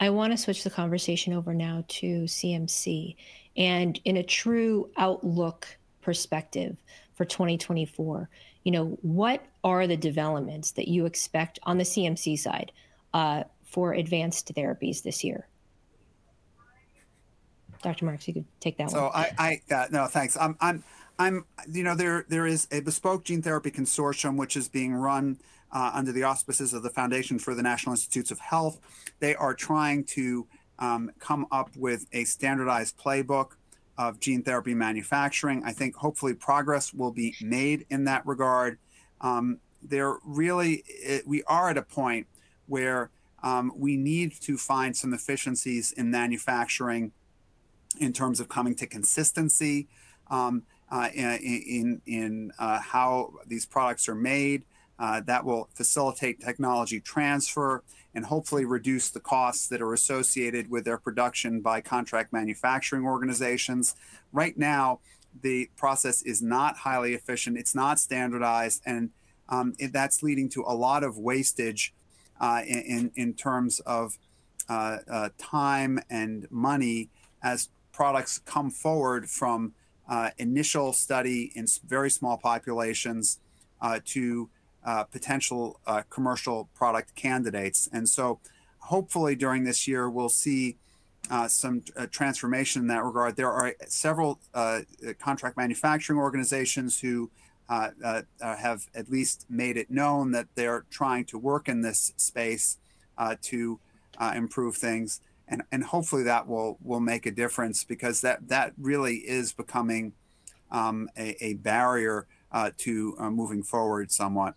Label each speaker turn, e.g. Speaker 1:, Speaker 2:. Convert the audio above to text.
Speaker 1: I want to switch the conversation over now to CMC. And in a true outlook perspective for 2024, what are the developments that you expect on the CMC side for advanced therapies this year? Dr. Marks, you could take that one.
Speaker 2: So no, thanks. There is a bespoke gene therapy consortium which is being run under the auspices of the Foundation for the National Institutes of Health. They are trying to come up with a standardized playbook of gene therapy manufacturing. I think hopefully progress will be made in that regard. We are at a point where we need to find some efficiencies in manufacturing in terms of coming to consistency in how these products are made. That will facilitate technology transfer and hopefully reduce the costs that are associated with their production by contract manufacturing organizations. Right now, the process is not highly efficient. It's not standardized, and that's leading to a lot of wastage in terms of time and money as products come forward from initial study in very small populations to potential commercial product candidates. And so hopefully during this year, we'll see some transformation in that regard. There are several contract manufacturing organizations who have at least made it known that they're trying to work in this space to improve things. And hopefully that will make a difference, because that really is becoming a barrier to moving forward somewhat.